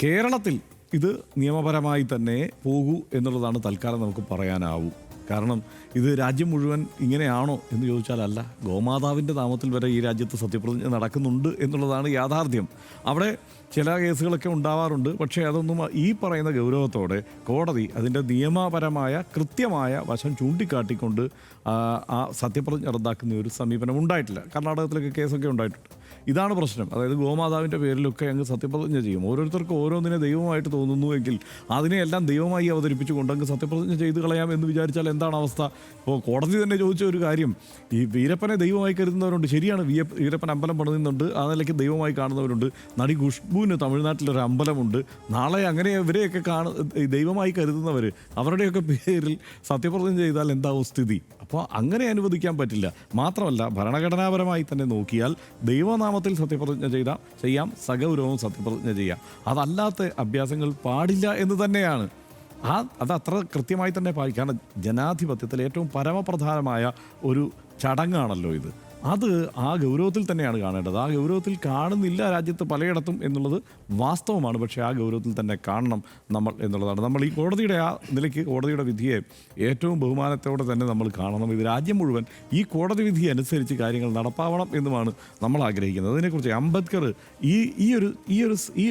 കേരളത്തിൽ ഇത് നിയമപരമായി തന്നെ പോകൂ എന്നുള്ളതാണ് തൽക്കാലം നമുക്ക് പറയാനാവൂ. കാരണം ഇത് രാജ്യം മുഴുവൻ ഇങ്ങനെയാണോ എന്ന് ചോദിച്ചാലല്ല. ഗോമാതാവിൻ്റെ നാമത്തിൽ വരെ ഈ രാജ്യത്ത് സത്യപ്രതിജ്ഞ നടക്കുന്നുണ്ട് എന്നുള്ളതാണ് യാഥാർത്ഥ്യം. അവിടെ ചില കേസുകളൊക്കെ ഉണ്ടാവാറുണ്ട്. പക്ഷേ അതൊന്നും ഈ പറയുന്ന ഗൗരവത്തോടെ കോടതി അതിൻ്റെ നിയമപരമായ കൃത്യമായ വശം ചൂണ്ടിക്കാട്ടിക്കൊണ്ട് ആ സത്യപ്രതിജ്ഞ റദ്ദാക്കുന്ന ഒരു സമീപനം ഉണ്ടായിട്ടില്ല. കർണാടകത്തിലൊക്കെ കേസൊക്കെ ഉണ്ടായിട്ടുണ്ട്. ഇതാണ് പ്രശ്നം. അതായത് ഗോമാതാവിൻ്റെ പേരിലൊക്കെ അങ്ങ് സത്യപ്രതിജ്ഞ ചെയ്യും. ഓരോരുത്തർക്കും ഓരോന്നിനെ ദൈവമായിട്ട് തോന്നുന്നുവെങ്കിൽ അതിനെയെല്ലാം ദൈവമായി അവതരിപ്പിച്ചുകൊണ്ട് അങ്ങ് സത്യപ്രതിജ്ഞ ചെയ്ത് കളയാം എന്ന് വിചാരിച്ചാൽ എന്താണ് അവസ്ഥ? ഇപ്പോൾ കോടതി തന്നെ ചോദിച്ച ഒരു കാര്യം, ഈ വീരപ്പനെ ദൈവമായി കരുതുന്നവരുണ്ട്. ശരിയാണ്, വീരപ്പൻ അമ്പലം പണിതുന്നുണ്ട്, ആ നിലയ്ക്ക് ദൈവമായി കാണുന്നവരുണ്ട്. നടി ഖുഷ്ബുവിന് തമിഴ്നാട്ടിലൊരു അമ്പലമുണ്ട്. നാളെ അങ്ങനെ ഇവരെയൊക്കെ ദൈവമായി കരുതുന്നവർ അവരുടെയൊക്കെ പേരിൽ സത്യപ്രതിജ്ഞ ചെയ്താൽ എന്താവും സ്ഥിതി? അപ്പോൾ അങ്ങനെ അനുവദിക്കാൻ പറ്റില്ല. മാത്രമല്ല, ഭരണഘടനാപരമായി തന്നെ നോക്കിയാൽ ദൈവനാമത്തിൽ സത്യപ്രതിജ്ഞ ചെയ്യാം, സഗൗരവവും സത്യപ്രതിജ്ഞ ചെയ്യാം. അതല്ലാത്ത അഭ്യാസങ്ങൾ പാടില്ല എന്ന് തന്നെയാണ്. അത് അത്ര കൃത്യമായി തന്നെ കാരണം ജനാധിപത്യത്തിൽ ഏറ്റവും പരമപ്രധാനമായ ഒരു ചടങ്ങാണല്ലോ ഇത്. അത് ആ ഗൗരവത്തിൽ തന്നെയാണ് കാണേണ്ടത്. ആ ഗൗരവത്തിൽ കാണുന്നില്ല രാജ്യത്ത് പലയിടത്തും എന്നുള്ളത് വാസ്തവമാണ്. പക്ഷേ ആ ഗൗരവത്തിൽ തന്നെ കാണണം നമ്മൾ എന്നുള്ളതാണ്. നമ്മൾ ഈ കോടതിയുടെ ആ നിലയ്ക്ക് കോടതിയുടെ വിധിയെ ഏറ്റവും ബഹുമാനത്തോടെ തന്നെ നമ്മൾ കാണണം. ഇത് രാജ്യം മുഴുവൻ ഈ വിധി അനുസരിച്ച് കാര്യങ്ങൾ നടപ്പാവണം എന്നുമാണ് നമ്മൾ ആഗ്രഹിക്കുന്നത്. അതിനെക്കുറിച്ച് അംബേദ്കർ ഈ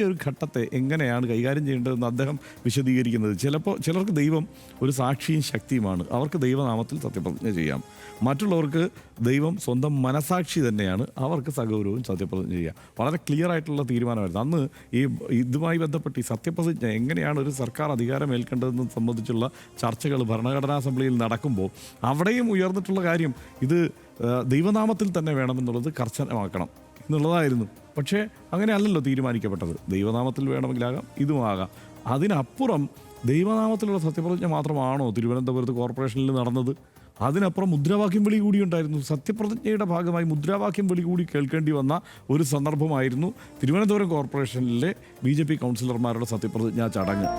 ഒരു ഘട്ടത്തെ എങ്ങനെയാണ് കൈകാര്യം ചെയ്യേണ്ടതെന്ന് അദ്ദേഹം വിശദീകരിക്കുന്നത്. ചിലർക്ക് ദൈവം ഒരു സാക്ഷിയും ശക്തിയുമാണ്. അവർക്ക് ദൈവനാമത്തിൽ സത്യപ്രതിജ്ഞ ചെയ്യാം. മറ്റുള്ളവർക്ക് ദൈവം സ്വന്തം മനസാക്ഷി തന്നെയാണ്. അവർക്ക് സഗൗരവവും സത്യപ്രതിജ്ഞ ചെയ്യാം. വളരെ ക്ലിയർ ആയിട്ടുള്ള തീരുമാനമായിരുന്നു അന്ന്. ഇതുമായി ബന്ധപ്പെട്ട് ഈ സത്യപ്രതിജ്ഞ എങ്ങനെയാണ് ഒരു സർക്കാർ അധികാരം ഏൽക്കേണ്ടതെന്ന് സംബന്ധിച്ചുള്ള ചർച്ചകൾ ഭരണഘടനാ അസംബ്ലിയിൽ നടക്കുമ്പോൾ അവിടെയും ഉയർന്നിട്ടുള്ള കാര്യം ഇത് ദൈവനാമത്തിൽ തന്നെ വേണമെന്നുള്ളത് കർശനമാക്കണം എന്നുള്ളതായിരുന്നു. പക്ഷേ അങ്ങനെയല്ലല്ലോ തീരുമാനിക്കപ്പെട്ടത്. ദൈവനാമത്തിൽ വേണമെങ്കിലാകാം, ഇതുമാകാം. അതിനപ്പുറം ദൈവനാമത്തിലുള്ള സത്യപ്രതിജ്ഞ മാത്രമാണോ തിരുവനന്തപുരത്ത് കോർപ്പറേഷനിൽ നടന്നത്? അതിനപ്പുറം മുദ്രാവാക്യം വിളി കൂടി ഉണ്ടായിരുന്നു. സത്യപ്രതിജ്ഞയുടെ ഭാഗമായി മുദ്രാവാക്യം വിളി കൂടി കേൾക്കേണ്ടി വന്ന ഒരു സന്ദർഭമായിരുന്നു തിരുവനന്തപുരം കോർപ്പറേഷനിലെ BJP കൗൺസിലർമാരുടെ സത്യപ്രതിജ്ഞാ ചടങ്ങ്.